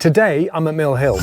Today, I'm at Mill Hill.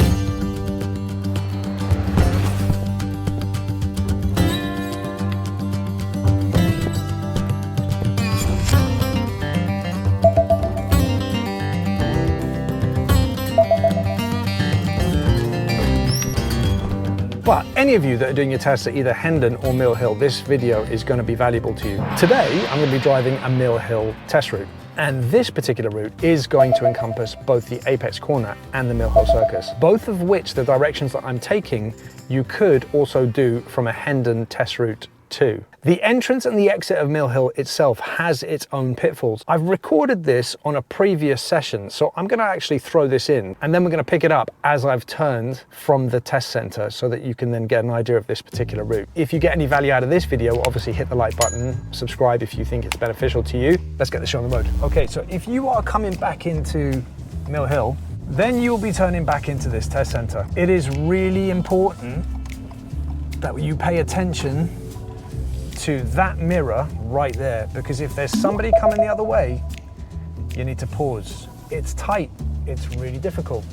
But any of you that are doing your tests at either Hendon or Mill Hill, this video is going to be valuable to you. Today, I'm going to be driving a Mill Hill test route. And this particular route is going to encompass both the Apex Corner and the Mill Hill Circus, both of which the directions that I'm taking, you could also do from a Hendon test route too. The entrance and the exit of Mill Hill itself has its own pitfalls. I've recorded this on a previous session, so I'm going to actually throw this in and then we're going to pick it up as I've turned from the test center so that you can then get an idea of this particular route. If you get any value out of this video, obviously hit the like button, subscribe if you think it's beneficial to you. Let's get the show on the road. Okay, so if you are coming back into Mill Hill, then you will be turning back into this test center. It is really important that you pay attention to that mirror right there, because if there's somebody coming the other way, you need to pause. It's tight, it's really difficult.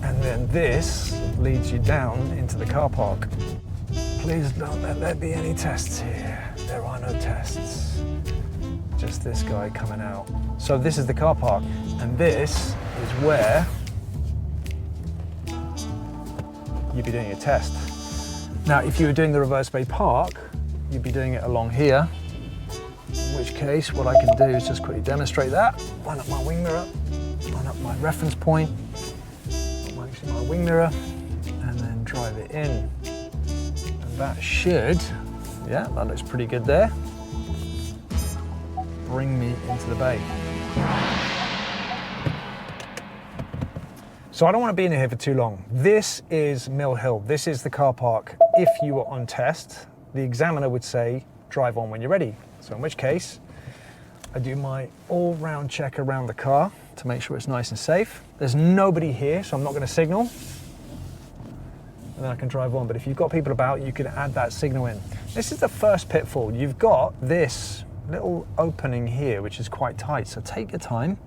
And then this leads you down into the car park. Please don't let there be any tests here. There are no tests. Just this guy coming out. So this is the car park, and this is where you'd be doing your test. Now, if you were doing the reverse bay park, you'd be doing it along here, in which case what I can do is just quickly demonstrate that. Line up my wing mirror, line up my reference point, actually my wing mirror, and then drive it in. And that should, yeah, that looks pretty good there, bring me into the bay. So I don't want to be in here for too long. This is Mill Hill. This is the car park. If you were on test, the examiner would say, drive on when you're ready. So in which case, I do my all-round check around the car to make sure it's nice and safe. There's nobody here, so I'm not going to signal. And then I can drive on. But if you've got people about, you can add that signal in. This is the first pitfall. You've got this little opening here, which is quite tight. So take your time.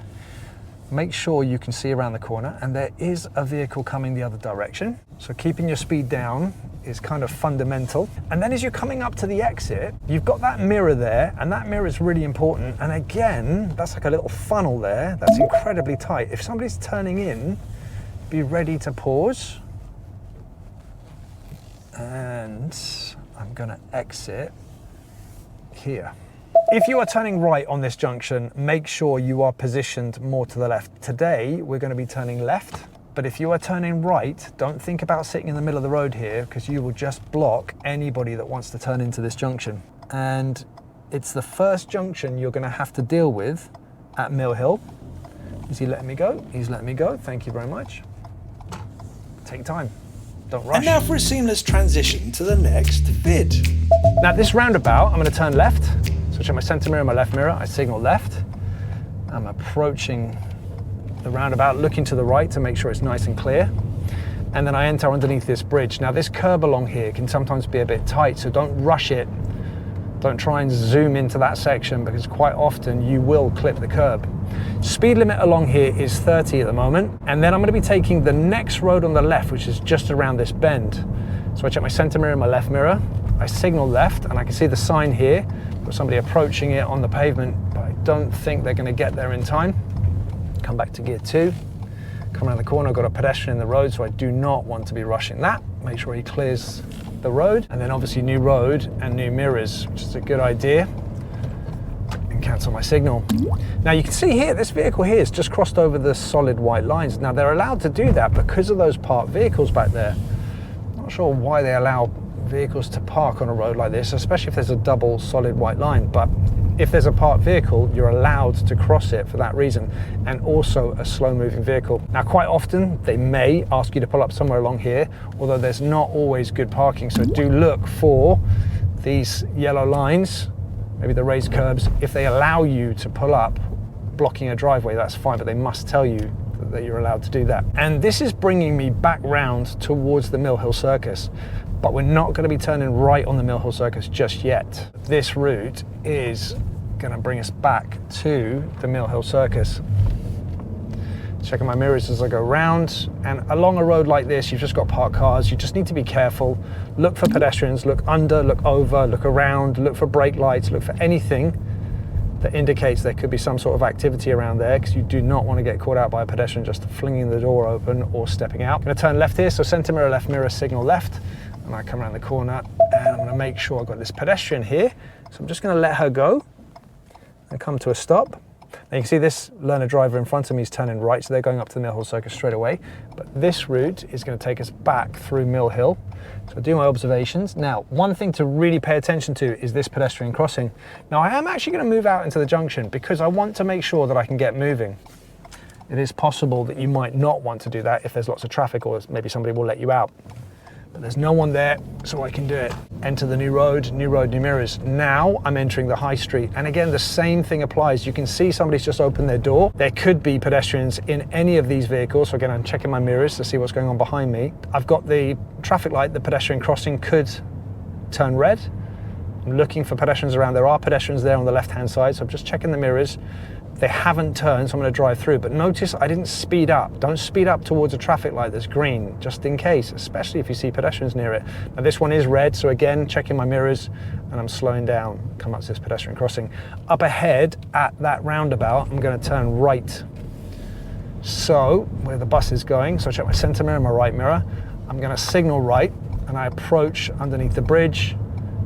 Make sure you can see around the corner, and there is a vehicle coming the other direction. So keeping your speed down is kind of fundamental. And then as you're coming up to the exit, you've got that mirror there, and that mirror is really important. And again, that's like a little funnel there. That's incredibly tight. If somebody's turning in, be ready to pause. And I'm gonna exit here. If you are turning right on this junction, make sure you are positioned more to the left. Today, we're going to be turning left, but if you are turning right, don't think about sitting in the middle of the road here, because you will just block anybody that wants to turn into this junction. And it's the first junction you're going to have to deal with at Mill Hill. Is he letting me go? He's letting me go. Thank you very much. Take time. Don't rush. And now for a seamless transition to the next bit. Now this roundabout, I'm going to turn left. So check my center mirror, my left mirror, I signal left. I'm approaching the roundabout, looking to the right to make sure it's nice and clear. And then I enter underneath this bridge. Now this curb along here can sometimes be a bit tight, so don't rush it. Don't try and zoom into that section, because quite often you will clip the curb. Speed limit along here is 30 at the moment. And then I'm gonna be taking the next road on the left, which is just around this bend. So I check my center mirror, my left mirror, I signal left, and I can see the sign here. Somebody approaching it on the pavement, but I don't think they're going to get there in time. Come back to gear 2, come around the corner. I've got a pedestrian in the road, so I do not want to be rushing that. Make sure he clears the road, and then obviously new road and new mirrors, which is a good idea. And cancel my signal. Now you can see here, this vehicle here has just crossed over the solid white lines. Now they're allowed to do that because of those parked vehicles back there. I'm not sure why they allow vehicles to park on a road like this, especially if there's a double solid white line, but if there's a parked vehicle, you're allowed to cross it for that reason, and also a slow moving vehicle. Now quite often they may ask you to pull up somewhere along here, although there's not always good parking, so do look for these yellow lines, maybe the raised curbs. If they allow you to pull up blocking a driveway, that's fine, but they must tell you that you're allowed to do that. And this is bringing me back round towards the Mill Hill Circus. But we're not going to be turning right on the Mill Hill Circus just yet. This route is going to bring us back to the Mill Hill Circus. Checking my mirrors as I go round. And along a road like this, you've just got parked cars. You just need to be careful. Look for pedestrians, look under, look over, look around, look for brake lights, look for anything that indicates there could be some sort of activity around there, because you do not want to get caught out by a pedestrian just flinging the door open or stepping out. I'm going to turn left here, so center mirror, left mirror, signal left. And I come around the corner and I'm going to make sure I've got this pedestrian here. So I'm just going to let her go and come to a stop. Now you can see this learner driver in front of me is turning right, so they're going up to the Mill Hill Circus straight away. But this route is going to take us back through Mill Hill. So I do my observations. Now, one thing to really pay attention to is this pedestrian crossing. Now I am actually going to move out into the junction because I want to make sure that I can get moving. It is possible that you might not want to do that if there's lots of traffic, or maybe somebody will let you out. But there's no one there, so I can do it. Enter the new road, new mirrors. Now I'm entering the high street. And again, the same thing applies. You can see somebody's just opened their door. There could be pedestrians in any of these vehicles. So again, I'm checking my mirrors to see what's going on behind me. I've got the traffic light, the pedestrian crossing could turn red. I'm looking for pedestrians around. There are pedestrians there on the left-hand side, so I'm just checking the mirrors. They haven't turned, so I'm going to drive through. But notice I didn't speed up. Don't speed up towards a traffic light that's green, just in case, especially if you see pedestrians near it. Now this one is red, so again, checking my mirrors, and I'm slowing down. Come up to this pedestrian crossing. Up ahead at that roundabout, I'm going to turn right. So where the bus is going, so I check my center mirror, my right mirror. I'm going to signal right, and I approach underneath the bridge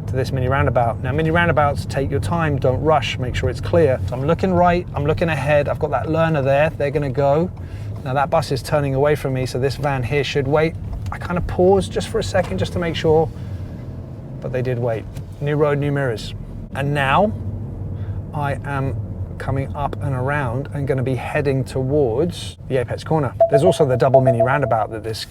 to this mini roundabout. Now mini roundabouts, take your time, don't rush, make sure it's clear. So I'm looking right, I'm looking ahead, I've got that learner there, they're gonna go. Now that bus is turning away from me, so this van here should wait. I kind of paused just for a second just to make sure, but they did wait. New road, new mirrors. And now I am coming up and around and gonna be heading towards the apex corner. There's also the double mini roundabout that this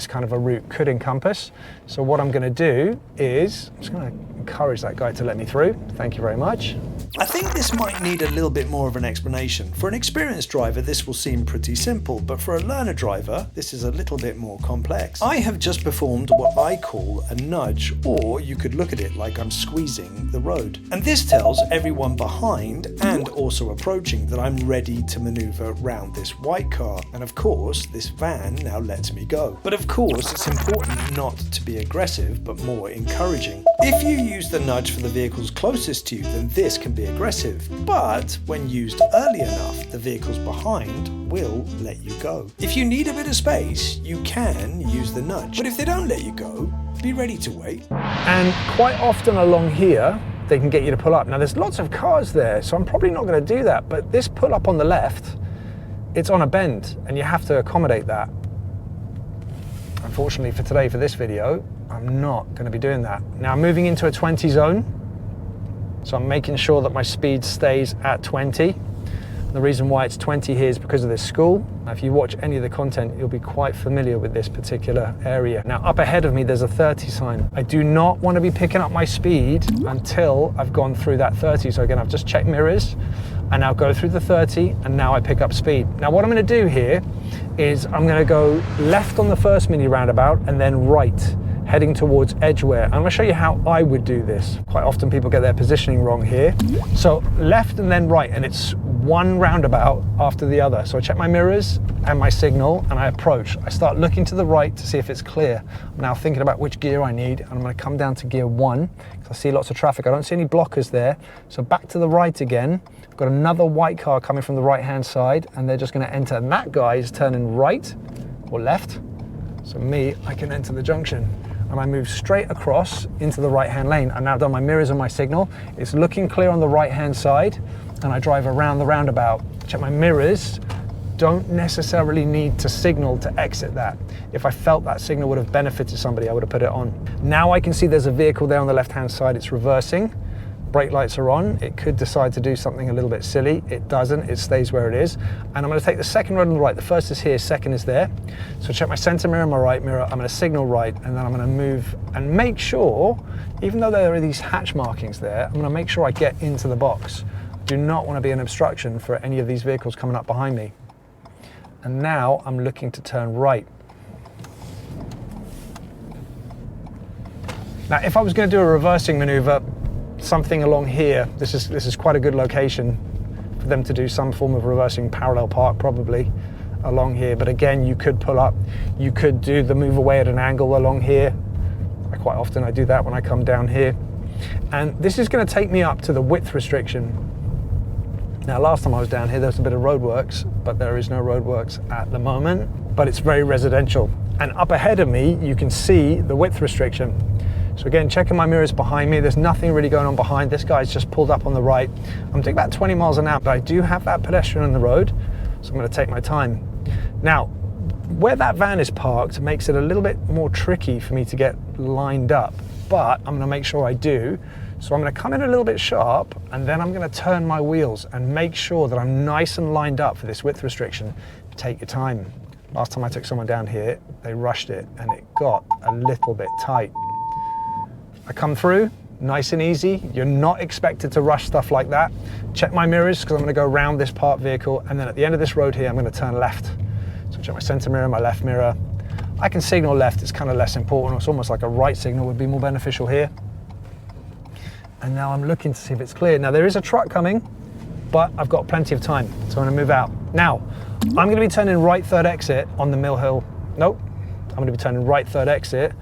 kind of a route could encompass. So what I'm gonna do is, I'm just gonna encourage that guy to let me through. Thank you very much. I think this might need a little bit more of an explanation. For an experienced driver, this will seem pretty simple, but for a learner driver, this is a little bit more complex. I have just performed what I call a nudge, or you could look at it like I'm squeezing the road. And this tells everyone behind and also approaching that I'm ready to maneuver round this white car. And of course, this van now lets me go. But of course, it's important not to be aggressive, but more encouraging. If you use the nudge for the vehicles closest to you, then this can be aggressive. But when used early enough, the vehicles behind will let you go. If you need a bit of space, you can use the nudge. But if they don't let you go, be ready to wait. And quite often along here, they can get you to pull up. Now there's lots of cars there, so I'm probably not gonna do that. But this pull up on the left, it's on a bend, and you have to accommodate that. Unfortunately for today, for this video, I'm not going to be doing that. Now I'm moving into a 20 zone, so I'm making sure that my speed stays at 20. The reason why it's 20 here is because of this school. Now, if you watch any of the content, you'll be quite familiar with this particular area. Now up ahead of me, there's a 30 sign. I do not want to be picking up my speed until I've gone through that 30. So again, I've just checked mirrors. I now go through the 30 and now I pick up speed. Now what I'm going to do here is I'm going to go left on the first mini roundabout and then right, heading towards Edgware. I'm going to show you how I would do this. Quite often people get their positioning wrong here. So left and then right, and it's one roundabout after the other. So I check my mirrors and my signal and I approach. I start looking to the right to see if it's clear. I'm now thinking about which gear I need, and I'm going to come down to gear 1 because I see lots of traffic. I don't see any blockers there. So back to the right again. I've got another white car coming from the right hand side, and they're just going to enter. And that guy is turning right or left. So me, I can enter the junction. And I move straight across into the right-hand lane. I've now done my mirrors and my signal. It's looking clear on the right-hand side, and I drive around the roundabout. Check my mirrors. Don't necessarily need to signal to exit that. If I felt that signal would have benefited somebody, I would have put it on. Now I can see there's a vehicle there on the left-hand side. It's reversing. Brake lights are on. It could decide to do something a little bit silly. It doesn't, it stays where it is. And I'm going to take the second road on the right. The first is here, second is there. So check my center mirror, my right mirror. I'm going to signal right, and then I'm going to move and make sure, even though there are these hatch markings there, I'm going to make sure I get into the box. I do not want to be an obstruction for any of these vehicles coming up behind me. And now I'm looking to turn right. Now, if I was going to do a reversing maneuver, something along here, this is quite a good location for for them to do some form of reversing parallel park probably along here. But again, you could pull up, you could do the move away at an angle along here. Quite often I do that when I come down here. And this is going to take me up to the width restriction. Now, last time I was down here, there was a bit of roadworks, but there is no roadworks at the moment, but it's very residential. And up ahead of me, you can see the width restriction. So again, checking my mirrors behind me, there's nothing really going on behind. This guy's just pulled up on the right. I'm doing about 20 miles an hour, but I do have that pedestrian on the road, so I'm going to take my time. Now, where that van is parked makes it a little bit more tricky for me to get lined up, but I'm going to make sure I do. So I'm going to come in a little bit sharp, and then I'm going to turn my wheels and make sure that I'm nice and lined up for this width restriction. Take your time. Last time I took someone down here, they rushed it and it got a little bit tight. I come through nice and easy. You're not expected to rush stuff like that. Check my mirrors, because I'm going to go around this parked vehicle, and then at the end of this road here, I'm going to turn left. So check my center mirror, my left mirror. I can signal left, it's kind of less important. It's almost like a right signal would be more beneficial here. And now I'm looking to see if it's clear. Now there is a truck coming, but I've got plenty of time, so I'm going to move out. Now, I'm going to be turning right third exit on the Mill Hill. Nope, I'm going to be turning right third exit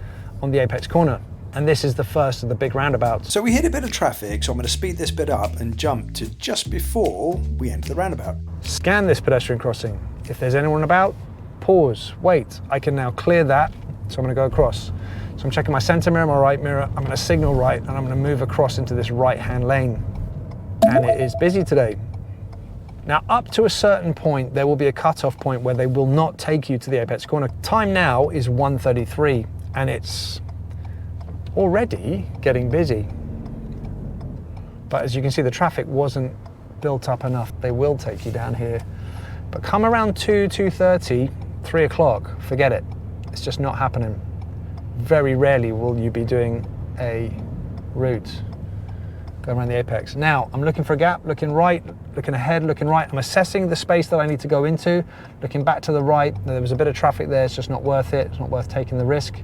on the apex corner. And this is the first of the big roundabouts. So we hit a bit of traffic, so I'm going to speed this bit up and jump to just before we enter the roundabout. Scan this pedestrian crossing. If there's anyone about, pause, wait. I can now clear that, so I'm going to go across. So I'm checking my center mirror, my right mirror. I'm going to signal right, and I'm going to move across into this right-hand lane. And it is busy today. Now, up to a certain point, there will be a cutoff point where they will not take you to the apex corner. Time now is 1:33, and it's already getting busy. But as you can see, the traffic wasn't built up enough. They will take you down here. But come around 2:30, 3 o'clock, forget it. It's just not happening. Very rarely will you be doing a route going around the apex. Now, I'm looking for a gap, looking right, looking ahead, looking right. I'm assessing the space that I need to go into, looking back to the right. There was a bit of traffic there, it's just not worth it. It's not worth taking the risk.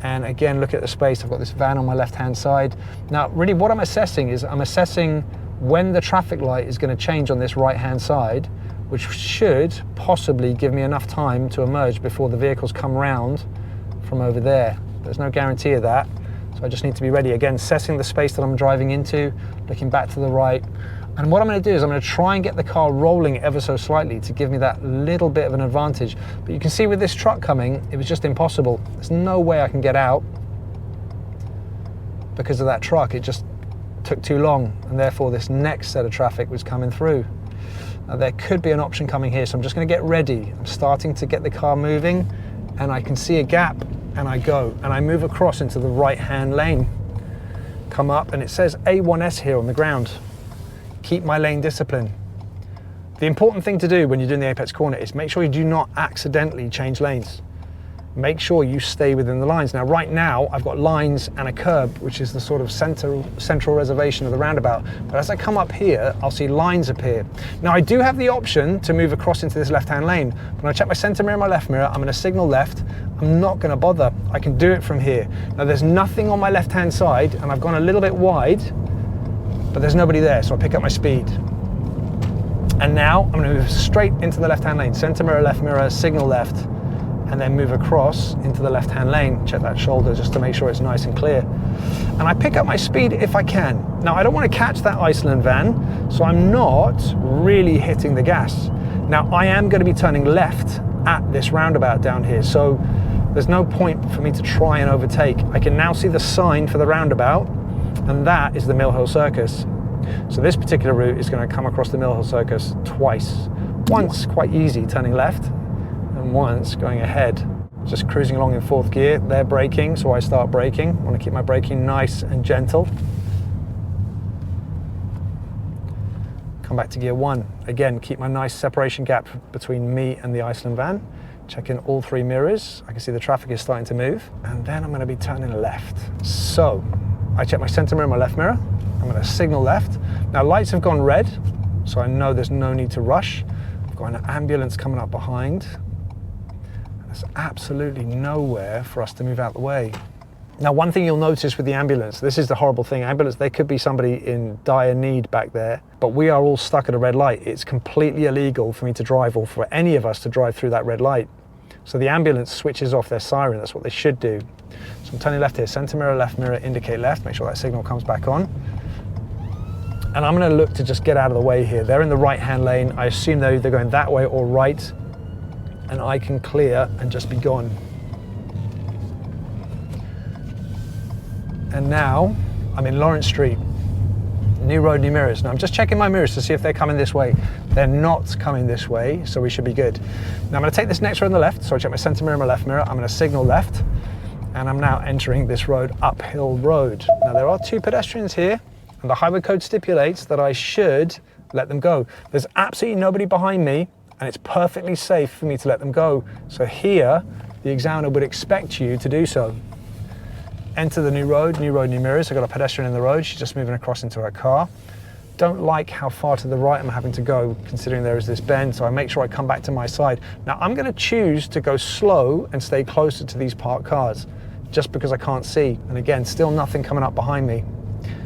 And again, look at the space. I've got this van on my left-hand side. Now, really what I'm assessing is I'm assessing when the traffic light is going to change on this right-hand side, which should possibly give me enough time to emerge before the vehicles come round from over there. There's no guarantee of that. So I just need to be ready. Again, assessing the space that I'm driving into, looking back to the right. And what I'm going to do is I'm going to try and get the car rolling ever so slightly to give me that little bit of an advantage. But you can see with this truck coming, it was just impossible. There's no way I can get out because of that truck. It just took too long, and therefore this next set of traffic was coming through. Now, there could be an option coming here, so I'm just going to get ready. I'm starting to get the car moving, and I can see a gap, and I go, and I move across into the right-hand lane. Come up, and it says A1S here on the ground. Keep my lane discipline. The important thing to do when you're doing the apex corner is make sure you do not accidentally change lanes. Make sure you stay within the lines. Now, right now, I've got lines and a curb, which is the sort of central reservation of the roundabout. But as I come up here, I'll see lines appear. Now, I do have the option to move across into this left-hand lane. When I check my center mirror and my left mirror, I'm going to signal left. I'm not going to bother. I can do it from here. Now, there's nothing on my left-hand side, and I've gone a little bit wide, but there's nobody there, so I pick up my speed. And now, I'm going to move straight into the left-hand lane. Center mirror, left mirror, signal left, and then move across into the left-hand lane. Check that shoulder just to make sure it's nice and clear. And I pick up my speed if I can. Now, I don't want to catch that Iceland van, so I'm not really hitting the gas. Now, I am going to be turning left at this roundabout down here, so there's no point for me to try and overtake. I can now see the sign for the roundabout, and that is the Mill Hill Circus. So this particular route is going to come across the Mill Hill Circus twice. Once quite easy, turning left, and once going ahead. Just cruising along in fourth gear. They're braking, so I start braking. I want to keep my braking nice and gentle. Come back to gear one. Again, keep my nice separation gap between me and the Iceland van. Check in all three mirrors. I can see the traffic is starting to move. And then I'm going to be turning left. So I check my center mirror and my left mirror. I'm going to signal left. Now, lights have gone red, so I know there's no need to rush. I've got an ambulance coming up behind. There's absolutely nowhere for us to move out the way. Now, one thing you'll notice with the ambulance, this is the horrible thing, ambulance, there could be somebody in dire need back there, but we are all stuck at a red light. It's completely illegal for me to drive, or for any of us to drive through that red light. So the ambulance switches off their siren, that's what they should do. So I'm turning left here, center mirror, left mirror, indicate left, make sure that signal comes back on. And I'm gonna look to just get out of the way here. They're in the right-hand lane. I assume they're either going that way or right, and I can clear and just be gone. And now I'm in Lawrence Street, new road, new mirrors. Now I'm just checking my mirrors to see if they're coming this way. They're not coming this way, so we should be good. Now I'm gonna take this next road on the left, so I check my center mirror, my left mirror. I'm gonna signal left, and I'm now entering this road, uphill road. Now there are two pedestrians here, and the highway code stipulates that I should let them go. There's absolutely nobody behind me, and it's perfectly safe for me to let them go. So here, the examiner would expect you to do so. Enter the new road, new mirrors. I've got a pedestrian in the road. She's just moving across into her car. Don't like how far to the right I'm having to go, considering there is this bend, so I make sure I come back to my side. Now I'm gonna choose to go slow and stay closer to these parked cars, just because I can't see. And again, still nothing coming up behind me.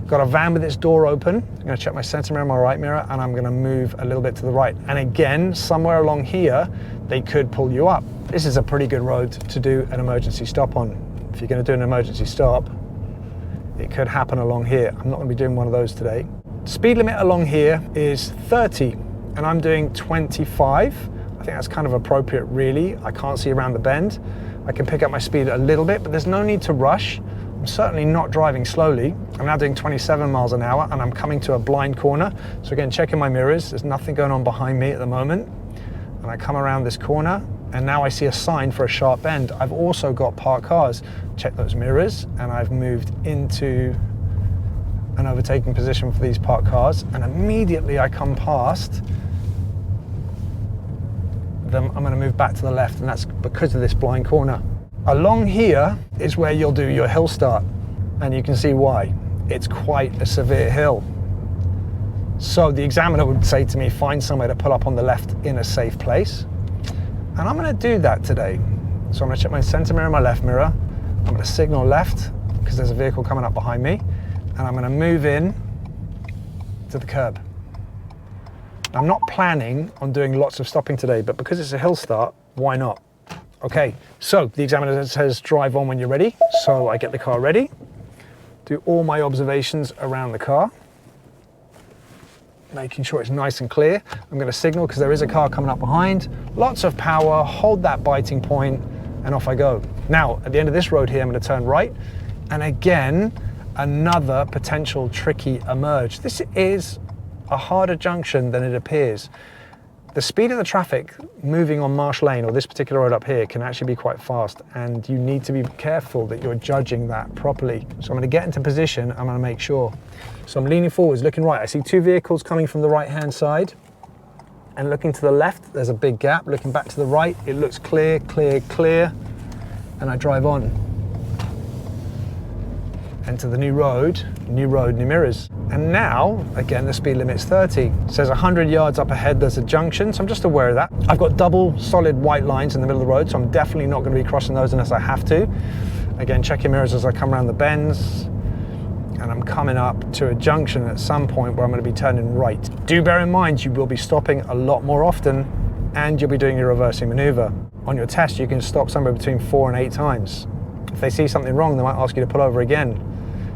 Got a van with its door open. I'm gonna check my center mirror, my right mirror, and I'm gonna move a little bit to the right. And again, somewhere along here, they could pull you up. This is a pretty good road to do an emergency stop on. If you're going to do an emergency stop, it could happen along here. I'm not going to be doing one of those today. Speed limit along here is 30, and I'm doing 25. I think that's kind of appropriate, really. I can't see around the bend. I can pick up my speed a little bit, but there's no need to rush. I'm certainly not driving slowly. I'm now doing 27 miles an hour, and I'm coming to a blind corner. So again, checking my mirrors. There's nothing going on behind me at the moment. And I come around this corner, and now I see a sign for a sharp bend. I've also got parked cars. Check those mirrors, and I've moved into an overtaking position for these parked cars, and immediately I come past them, I'm gonna move back to the left, and that's because of this blind corner. Along here is where you'll do your hill start, and you can see why. It's quite a severe hill. So the examiner would say to me, find somewhere to pull up on the left in a safe place. And I'm gonna do that today. So I'm gonna check my center mirror, my left mirror. I'm gonna signal left, because there's a vehicle coming up behind me. And I'm gonna move in to the curb. I'm not planning on doing lots of stopping today, but because it's a hill start, why not? Okay, so the examiner says drive on when you're ready. So I get the car ready, do all my observations around the car, making sure it's nice and clear. I'm going to signal because there is a car coming up behind. Lots of power, hold that biting point, and off I go. Now, at the end of this road here, I'm going to turn right. And again, another potential tricky emerge. This is a harder junction than it appears. The speed of the traffic moving on Marsh Lane, or this particular road up here, can actually be quite fast, and you need to be careful that you're judging that properly. So I'm going to get into position, I'm going to make sure. So I'm leaning forwards, looking right. I see two vehicles coming from the right-hand side, and looking to the left, there's a big gap. Looking back to the right, it looks clear, clear, clear, and I drive on. Enter the new road, new mirrors. And now, again, the speed limit's 30. It says 100 yards up ahead, there's a junction, so I'm just aware of that. I've got double solid white lines in the middle of the road, so I'm definitely not going to be crossing those unless I have to. Again, checking mirrors as I come around the bends. And I'm coming up to a junction at some point where I'm going to be turning right. Do bear in mind, you will be stopping a lot more often, and you'll be doing your reversing maneuver. On your test, you can stop somewhere between 4 and 8 times. If they see something wrong, they might ask you to pull over again,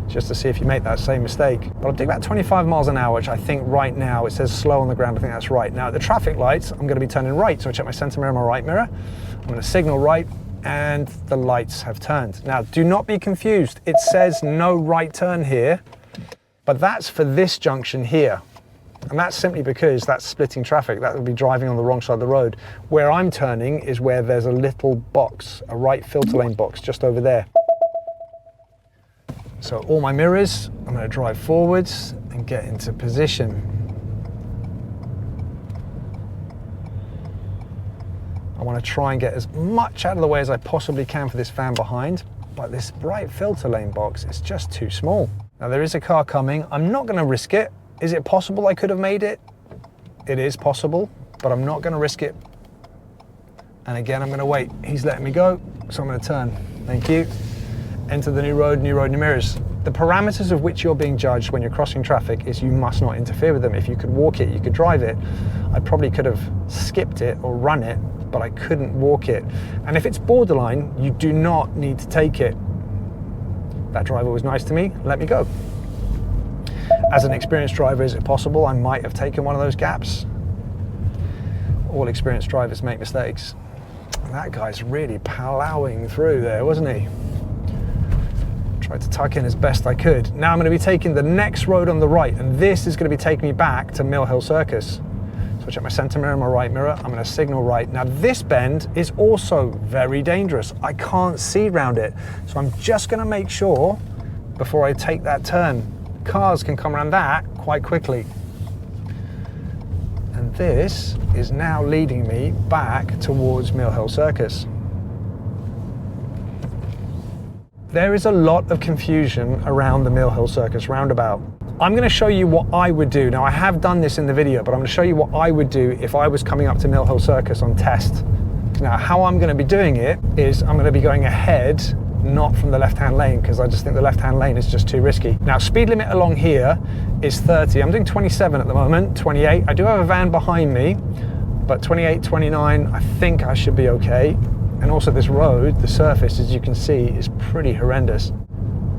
just to see if you make that same mistake. But I'll do about 25 miles an hour, which I think right now, it says slow on the ground, I think that's right. Now at the traffic lights, I'm gonna be turning right, so I check my center mirror, my right mirror. I'm gonna signal right, and the lights have turned. Now do not be confused, it says no right turn here, but that's for this junction here. And that's simply because that's splitting traffic. That would be driving on the wrong side of the road. Where I'm turning is where there's a little box, a right filter lane box just over there. So all my mirrors, I'm going to drive forwards and get into position. I want to try and get as much out of the way as I possibly can for this van behind, but this right filter lane box is just too small. Now there is a car coming. I'm not going to risk it. Is it possible I could have made it? It is possible, but I'm not going to risk it. And again, I'm going to wait. He's letting me go, so I'm going to turn. Thank you. Enter the new road, new mirrors. The parameters of which you're being judged when you're crossing traffic is you must not interfere with them. If you could walk it, you could drive it. I probably could have skipped it or run it, but I couldn't walk it. And if it's borderline, you do not need to take it. That driver was nice to me, let me go. As an experienced driver, is it possible I might have taken one of those gaps? All experienced drivers make mistakes. That guy's really plowing through there, wasn't he? Tried to tuck in as best I could. Now I'm going to be taking the next road on the right, and this is going to be taking me back to Mill Hill Circus. So I check my center mirror and my right mirror. I'm going to signal right. Now this bend is also very dangerous. I can't see round it. So I'm just going to make sure before I take that turn. Cars can come around that quite quickly. And this is now leading me back towards Mill Hill Circus. There is a lot of confusion around the Mill Hill Circus Roundabout. I'm going to show you what I would do. Now I have done this in the video, but I'm going to show you what I would do if I was coming up to Mill Hill Circus on test. Now how I'm going to be doing it is I'm going to be going ahead, not from the left-hand lane, because I just think the left-hand lane is just too risky. Now speed limit along here is 30. I'm doing 27 at the moment, 28. I do have a van behind me, but 28, 29, I think I should be okay. And also this road, the surface, as you can see, is pretty horrendous.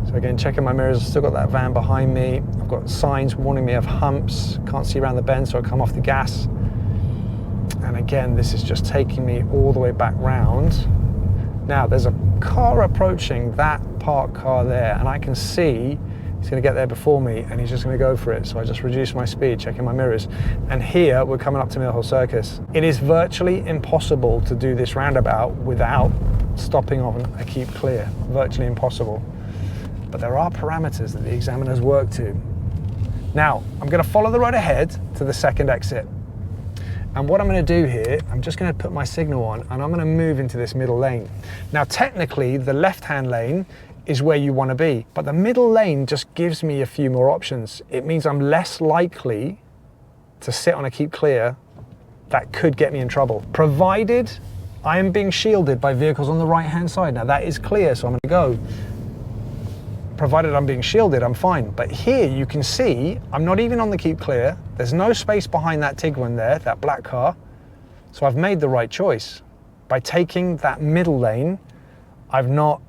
So again, checking my mirrors, I've still got that van behind me. I've got signs warning me of humps, can't see around the bend, so I come off the gas. And again, this is just taking me all the way back round. Now there's a car approaching that parked car there, and I can see he's going to get there before me, and he's just going to go for it. So I just reduce my speed, checking my mirrors. And here we're coming up to Mill Hill Circus. It is virtually impossible to do this roundabout without stopping on a keep clear. Virtually impossible. But there are parameters that the examiners work to. Now I'm going to follow the road ahead to the second exit. And what I'm going to do here, I'm just going to put my signal on, and I'm going to move into this middle lane. Now technically the left-hand lane is where you want to be, but the middle lane just gives me a few more options. It means I'm less likely to sit on a keep clear that could get me in trouble, provided I am being shielded by vehicles on the right-hand side. Now that is clear, so I'm going to go. Provided I'm being shielded, I'm fine. But here you can see I'm not even on the keep clear. There's no space behind that Tiguan there, that black car. So I've made the right choice. By taking that middle lane, I've not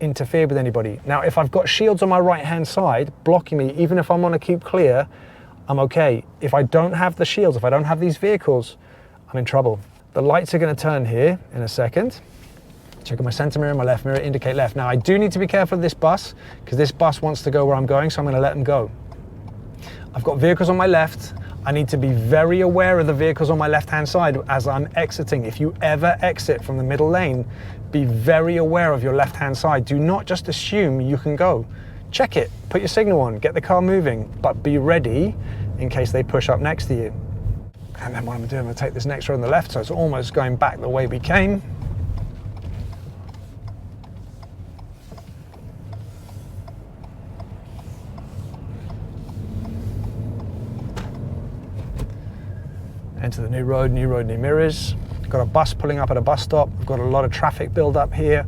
interfered with anybody. Now, if I've got shields on my right-hand side blocking me, even if I'm on a keep clear, I'm okay. If I don't have the shields, if I don't have these vehicles, I'm in trouble. The lights are going to turn here in a second. Checking my center mirror, my left mirror, indicate left. Now I do need to be careful of this bus, because this bus wants to go where I'm going, so I'm going to let them go. I've got vehicles on my left. I need to be very aware of the vehicles on my left-hand side as I'm exiting. If you ever exit from the middle lane, be very aware of your left-hand side. Do not just assume you can go. Check it, put your signal on, get the car moving, but be ready in case they push up next to you. And then what I'm doing, I'm going to take this next road on the left, so it's almost going back the way we came. Enter the new road, new mirrors. Got a bus pulling up at a bus stop. I've got a lot of traffic build up here.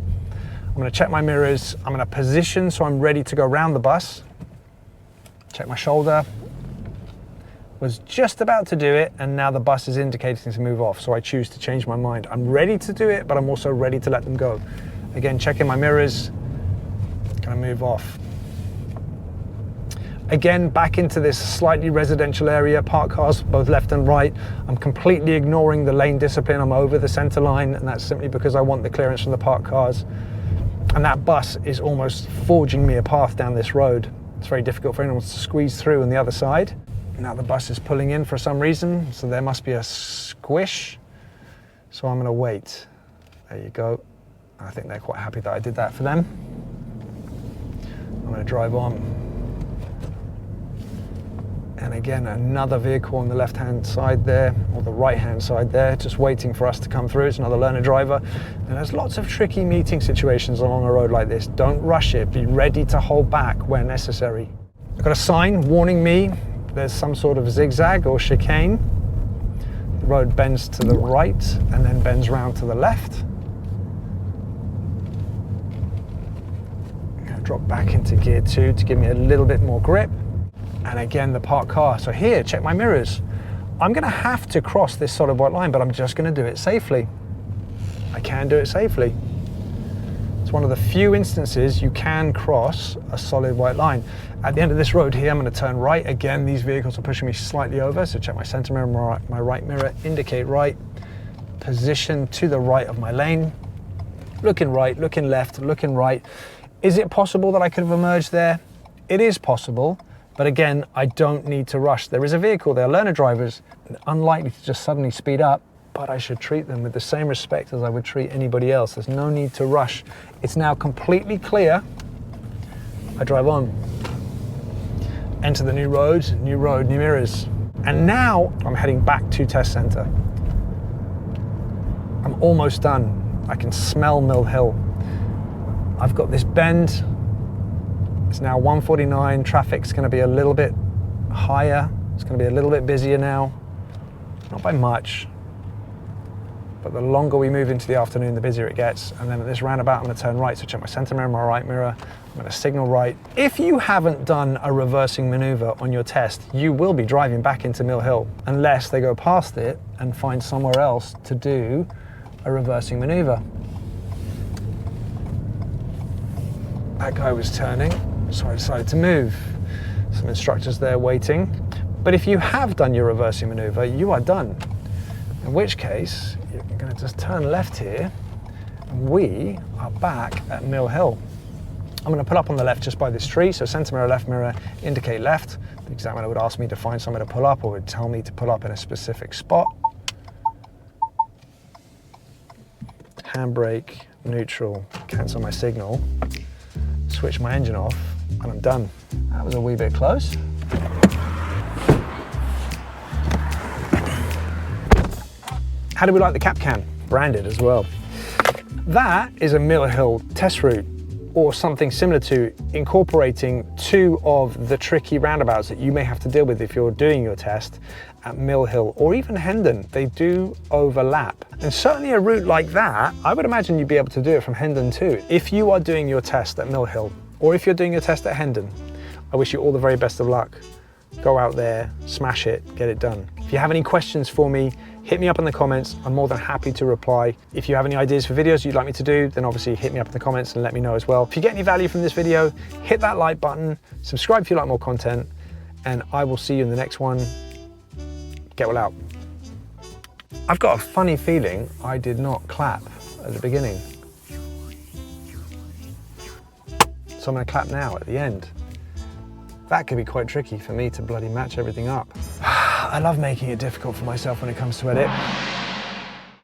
I'm going to check my mirrors. I'm going to position so I'm ready to go around the bus. Check my shoulder. Was just about to do it, and now the bus is indicating to move off, so I choose to change my mind. I'm ready to do it, but I'm also ready to let them go. Again, checking my mirrors. Going to move off. Again, back into this slightly residential area, parked cars both left and right. I'm completely ignoring the lane discipline. I'm over the center line, and that's simply because I want the clearance from the parked cars. And that bus is almost forging me a path down this road. It's very difficult for anyone to squeeze through on the other side. Now the bus is pulling in for some reason, so there must be a squish. So I'm gonna wait. There you go. I think they're quite happy that I did that for them. I'm gonna drive on. And again, another vehicle on the left-hand side there, or the right-hand side there, just waiting for us to come through. It's another learner driver. And there's lots of tricky meeting situations along a road like this. Don't rush it. Be ready to hold back where necessary. I've got a sign warning me there's some sort of zigzag or chicane. The road bends to the right and then bends round to the left. drop back into gear 2 to give me a little bit more grip. And again, the parked car. So here, check my mirrors. I'm gonna have to cross this solid white line, but I'm just gonna do it safely. I can do it safely. It's one of the few instances you can cross a solid white line. At the end of this road here, I'm gonna turn right. Again, these vehicles are pushing me slightly over, so check my center mirror, my right mirror, indicate right, position to the right of my lane, looking right, looking left, looking right. Is it possible that I could have emerged there? It is possible, but again, I don't need to rush. There is a vehicle there, learner drivers, unlikely to just suddenly speed up, but I should treat them with the same respect as I would treat anybody else. There's no need to rush. It's now completely clear. I drive on. Enter the new road, new mirrors. And now I'm heading back to test center. I'm almost done. I can smell Mill Hill. I've got this bend. It's now 1:49. Traffic's gonna be a little bit higher. It's gonna be a little bit busier now. Not by much, but the longer we move into the afternoon, the busier it gets. And then at this roundabout, I'm gonna turn right, so check my center mirror, my right mirror. I'm gonna signal right. If you haven't done a reversing maneuver on your test, you will be driving back into Mill Hill, unless they go past it and find somewhere else to do a reversing maneuver. That guy was turning, so I decided to move. Some instructors there waiting. But if you have done your reversing maneuver, you are done. In which case, you're gonna just turn left here, and we are back at Mill Hill. I'm gonna pull up on the left just by this tree, so center mirror, left mirror, indicate left. The examiner would ask me to find somewhere to pull up, or would tell me to pull up in a specific spot. Handbrake, neutral, cancel my signal, switch my engine off, and I'm done. That was a wee bit close. How do we like the cap can? Branded as well. That is a Mill Hill test route, or something similar to, incorporating two of the tricky roundabouts that you may have to deal with if you're doing your test at Mill Hill or even Hendon. They do overlap. And certainly a route like that, I would imagine you'd be able to do it from Hendon too. If you are doing your test at Mill Hill, or if you're doing your test at Hendon, I wish you all the very best of luck. Go out there, smash it, get it done. If you have any questions for me, hit me up in the comments. I'm more than happy to reply. If you have any ideas for videos you'd like me to do, then obviously hit me up in the comments and let me know as well. If you get any value from this video, hit that like button, subscribe if you like more content, and I will see you in the next one. Get well out. I've got a funny feeling I did not clap at the beginning. So I'm gonna clap now at the end. That could be quite tricky for me to bloody match everything up. I love making it difficult for myself when it comes to edit.